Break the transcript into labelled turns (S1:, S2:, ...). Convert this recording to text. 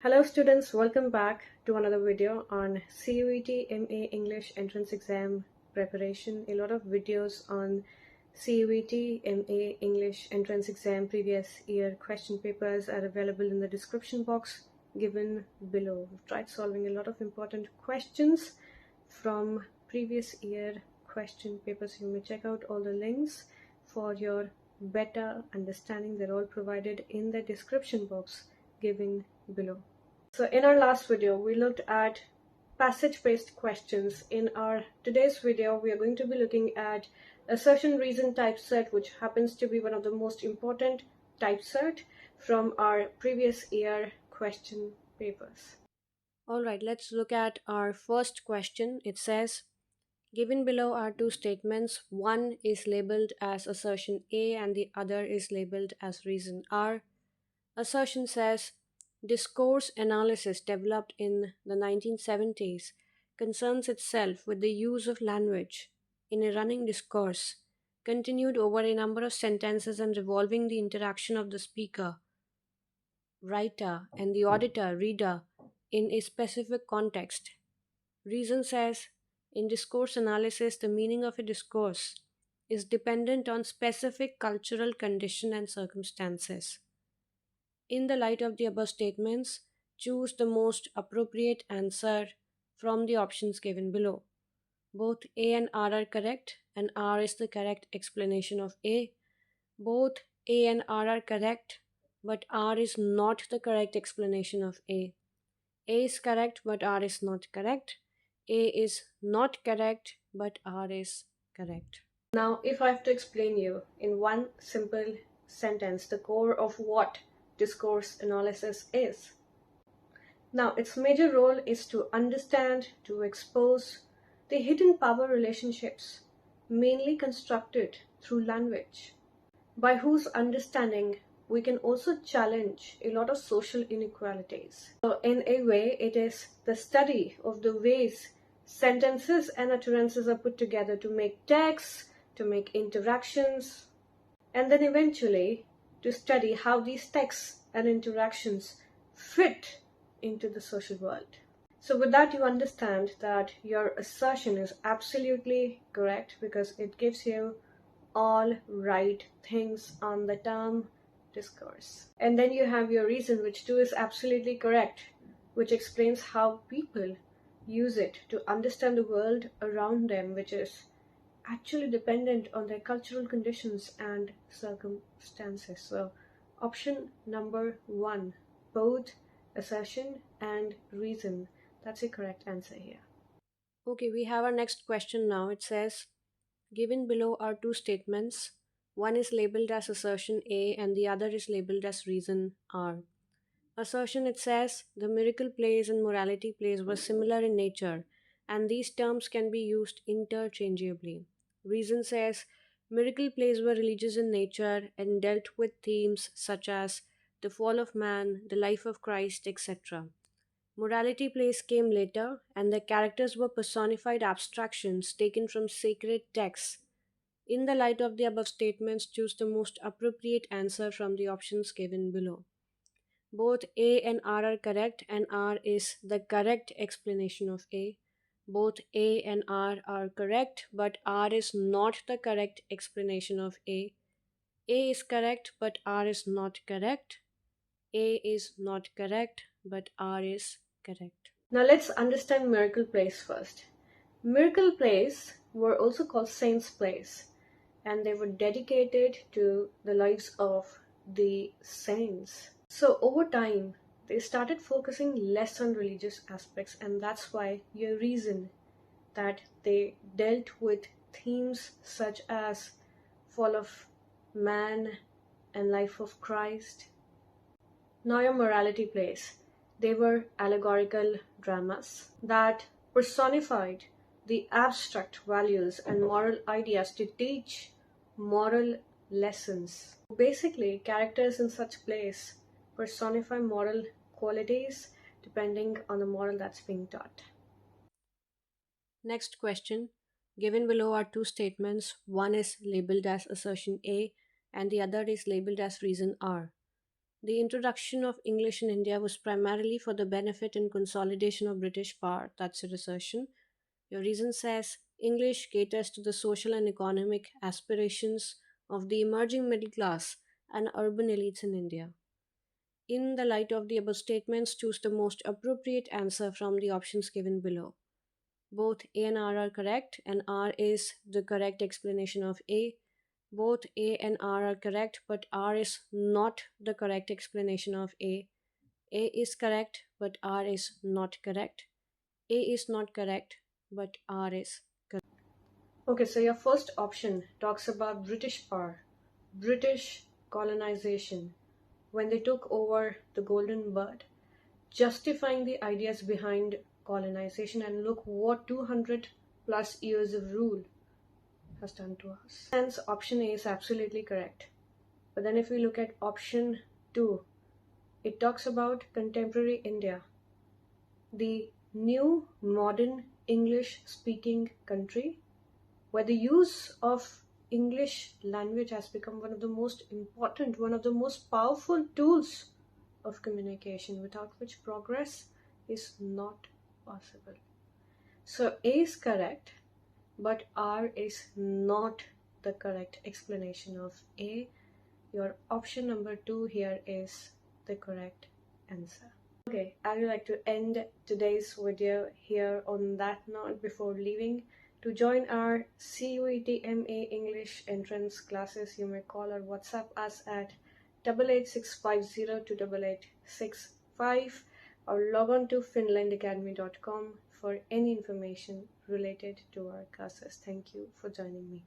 S1: Hello students, welcome back to another video on CUET M.A English Entrance Exam preparation. A lot of videos on CUET M.A English Entrance Exam previous year question papers are available in the description box given below. We've tried solving a lot of important questions from previous year question papers. You may check out all the links for your better understanding. They're all provided in the description box given below. So in our last video, we looked at passage-based questions. In our today's video, we are going to be looking at assertion reason typeset, which happens to be one of the most important typeset from our previous year question papers. All right, let's look at our first question. It says, given below are two statements. One is labeled as assertion A and the other is labeled as reason R. Assertion says, discourse analysis developed in the 1970s concerns itself with the use of language in a running discourse, continued over a number of sentences and revolving the interaction of the speaker, writer, and the auditor, reader in a specific context. Reason says, in discourse analysis, the meaning of a discourse is dependent on specific cultural condition and circumstances. In the light of the above statements, choose the most appropriate answer from the options given below. Both A and R are correct, and R is the correct explanation of A. Both A and R are correct, but R is not the correct explanation of A. A is correct, but R is not correct. A is not correct, but R is correct. Now, if I have to explain you in one simple sentence the core of what discourse analysis is. Now, its major role is to understand, to expose the hidden power relationships, mainly constructed through language, by whose understanding we can also challenge a lot of social inequalities. So in a way, it is the study of the ways sentences and utterances are put together to make texts, to make interactions, and then eventually to study how these texts and interactions fit into the social world. So with that, you understand that your assertion is absolutely correct because it gives you all right things on the term discourse. And then you have your reason, which too is absolutely correct, which explains how people use it to understand the world around them, which is actually dependent on their cultural conditions and circumstances. So option number 1, both assertion and reason. That's the correct answer here. Okay, we have our next question now. It says, given below are two statements. One is labeled as assertion A and the other is labeled as reason R. Assertion, it says, the miracle plays and morality plays were similar in nature, and these terms can be used interchangeably. Reason says, miracle plays were religious in nature and dealt with themes such as the fall of man, the life of Christ, etc. Morality plays came later, and the characters were personified abstractions taken from sacred texts. In the light of the above statements, choose the most appropriate answer from the options given below. Both A and R are correct, and R is the correct explanation of A. Both A and R are correct, but R is not the correct explanation of A. A is correct, but R is not correct. A is not correct, but R is correct. Now let's understand miracle plays first. Miracle plays were also called saints' plays, and they were dedicated to the lives of the saints. So over time, they started focusing less on religious aspects, and that's why your reason that they dealt with themes such as fall of man and life of Christ. Now your morality plays. They were allegorical dramas that personified the abstract values and moral ideas to teach moral lessons. Basically, characters in such plays personify moral qualities depending on the moral that's being taught. Next question. Given below are two statements. One is labeled as assertion A and the other is labeled as reason R. The introduction of English in India was primarily for the benefit and consolidation of British power. That's your assertion. Your reason says English caters to the social and economic aspirations of the emerging middle class and urban elites in India. In the light of the above statements, choose the most appropriate answer from the options given below. Both A and R are correct, and R is the correct explanation of A. Both A and R are correct, but R is not the correct explanation of A. A is correct, but R is not correct. A is not correct, but R is correct. Okay, so your first option talks about British power, British colonization, when they took over the Golden Bird, justifying the ideas behind colonization, and look what 200 plus years of rule has done to us. Hence, option A is absolutely correct. But then if we look at option 2, it talks about contemporary India, the new modern English speaking country, where the use of English language has become one of the most important, one of the most powerful tools of communication, without which progress is not possible. So A is correct, but R is not the correct explanation of A. Your option number 2 here is the correct answer. Okay, I would like to end today's video here on that note before leaving. To join our CUET M.A English Entrance classes, you may call or WhatsApp us at 88650 or log on to finlandacademy.com for any information related to our classes. Thank you for joining me.